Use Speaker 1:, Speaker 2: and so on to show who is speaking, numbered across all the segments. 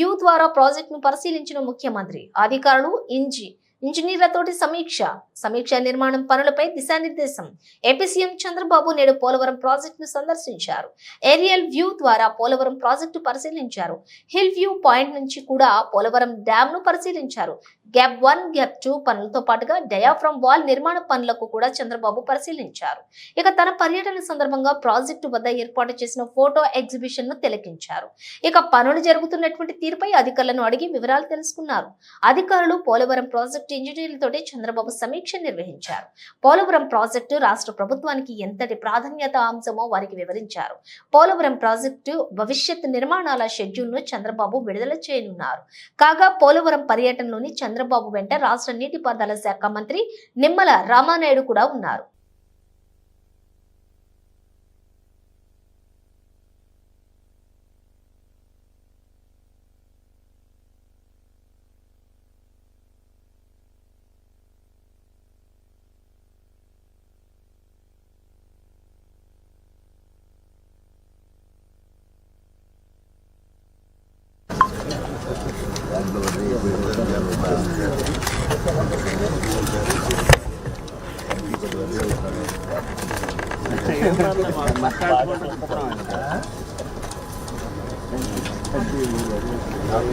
Speaker 1: View ద్వారా ప్రాజెక్టును పరిశీలించిన ముఖ్యమంత్రి. అధికారులు ఇంజనీర్లతోటి సమీక్ష నిర్మాణం పనులపై దిశానిర్దేశం. ఏపీ సీఎం చంద్రబాబు నేడు పోలవరం ప్రాజెక్టును సందర్శించారు. ఏరియల్ వ్యూ ద్వారా పోలవరం ప్రాజెక్టు పరిశీలించారు. హిల్ వ్యూ పాయింట్ నుంచి కూడా పోలవరం డ్యామ్ ను పరిశీలించారు. గ్యాప్ 1, గ్యాప్ 2 పనులతో పాటుగా డయాఫ్రమ్ వాల్ నిర్మాణ పనులకు కూడా చంద్రబాబు పరిశీలించారు. ఇక తన పర్యటన సందర్భంగా ప్రాజెక్టు వద్ద ఏర్పాటు చేసిన ఫోటో ఎగ్జిబిషన్ ను తిలకించారు. ఇక పనులు జరుగుతున్నటువంటి తీరుపై అధికారులను అడిగి వివరాలు తెలుసుకున్నారు. అధికారులు పోలవరం ప్రాజెక్టు ఇంజనీర్లతోటి చంద్రబాబు సమీక్ష నిర్వహించారు. పోలవరం ప్రాజెక్టు రాష్ట్ర ప్రభుత్వానికి ఎంతటి ప్రాధాన్యత అంశమో వారికి వివరించారు. పోలవరం ప్రాజెక్టు భవిష్యత్ నిర్మాణాల షెడ్యూల్ ను చంద్రబాబు విడుదల చేయనున్నారు. కాగా పోలవరం పర్యటనలోని చంద్రబాబు వెంట రాష్ట్ర నీటిపారుదల శాఖ మంత్రి నిమ్మల రామానాయుడు కూడా ఉన్నారు.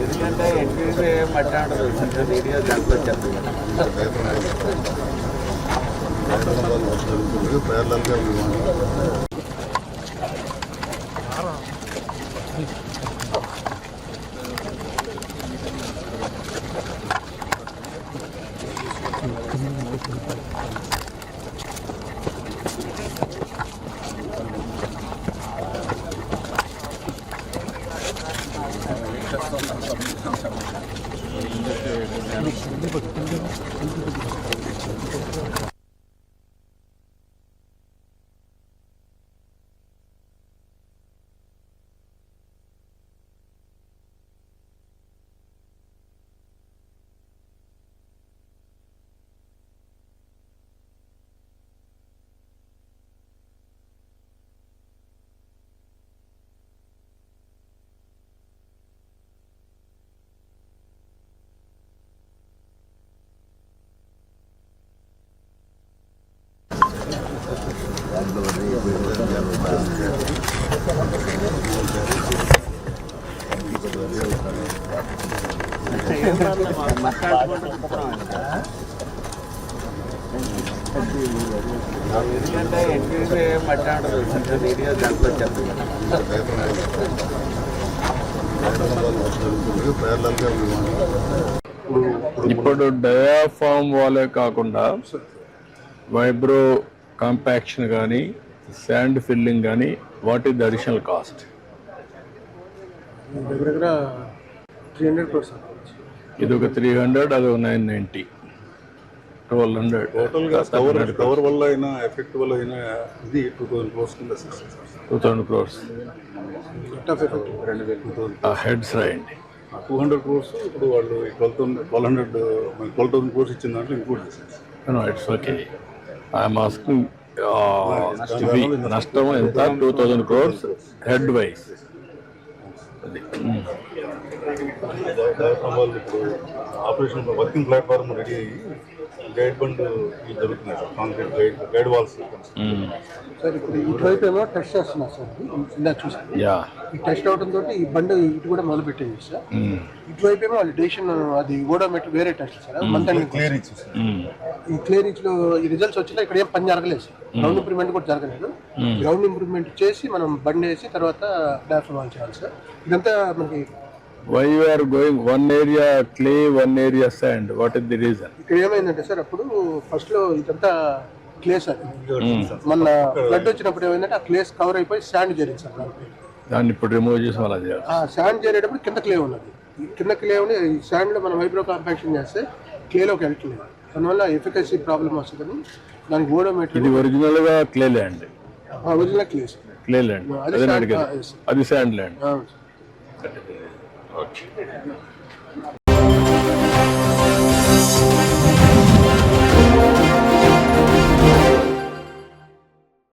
Speaker 2: ఎందుకంటే ఎన్టీవీ మధ్య ఉంటుంది వీడియో దాంట్లో చెప్తుంది. ఎందుకంటే ఎన్టీవీ మధ్య ఉంటుంది వీడియో దాంట్లో చెప్తుంది.
Speaker 3: ఇప్పుడు డయాఫామ్ వాలే కాకుండా వైబ్రో కాంపాక్షన్ కానీ శాండ్ ఫిల్లింగ్ కానీ what is the additional cost?
Speaker 4: దగ్గర 300 crores.
Speaker 3: ఇది ఒక 300, అది ఒక 990, 1200.
Speaker 5: టోటల్గా కవర్ వల్ల అయినా ఎఫెక్ట్ వల్ల అయినా ఇది 2000 crores కింద
Speaker 3: 2000 crores హెడ్స్ రాయండి.
Speaker 5: 200 crores ఇప్పుడు వాళ్ళు 12,000 crores ఇచ్చిన దాంట్లో ఇంక్లూడ్ చేశారు.
Speaker 3: It's okay. ఐఎమ్ ఆస్కింగ్ నష్టం ఎంత? 2000 crores హెడ్ వైజ్.
Speaker 5: వాళ్ళు ఇప్పుడు ఆపరేషన్ వర్కింగ్ ప్లాట్ఫామ్ రెడీ అయ్యి గైడ్ బండ్ జరుగుతున్నాయి sir. Concrete guide walls
Speaker 4: sir ఇప్పుడు ఇటువైపు ఏమో టెస్ట్ చేస్తున్నారు సార్. ఇందాక చూసాను. ఈ టెస్ట్ అవడంతో ఈ బండి ఇటు కూడా మొదలు పెట్టింది సార్. ఇటువైపు ఏమో వాళ్ళు డెసిషన్ అది ఓడోమీటర్ వేరే టెస్ట్ సార్.
Speaker 5: క్లియర్ ఇచ్చి
Speaker 4: ఈ క్లియరెన్స్ లో ఈ రిజల్ట్స్ వచ్చినా ఇక్కడ ఏం పని జరగలేదు సార్. గ్రౌండ్ ఇంప్రూవ్మెంట్ కూడా జరగలేదు. గ్రౌండ్ ఇంప్రూవ్మెంట్ చేసి మనం బండి వేసి తర్వాత డయాఫ్రమ్ వాల్ చేయాలి సార్. ఇదంతా మనకి
Speaker 3: why you are going one area clay, one area sand? What is the reason?
Speaker 4: ఇక్కడ ఏమైందంటే సార్ అప్పుడు ఫస్ట్ లో ఇదంతా క్లే సార్. మన ఫ్లడ్ వచ్చినప్పుడు ఏమైందంటే ఆ క్లేస్ కవర్ అయిపోయి శాండ్ చేరింది సార్.
Speaker 3: దాన్ని ఇప్పుడు రిమూవ్ చేసి అలా చేయాలి.
Speaker 4: ఆ శాండ్ చేరేటప్పుడు కింద క్లే ఉన్నది. కింద క్లే ఉండి ఈ శాండ్ లో మనం వైబ్రో కాంపాక్షన్ చేస్తే క్లేలోకి వెళ్ళట్లేదు. దానివల్ల ఎఫికసీ ప్రాబ్లమ్ వస్తుందని దానికి ఓడోమీటర్.
Speaker 3: ఇది ఒరిజినల్ గా clay land.
Speaker 4: Original clay
Speaker 3: clay land, అది శాండ్ ల్యాండ్.
Speaker 4: అవును.
Speaker 3: Okay.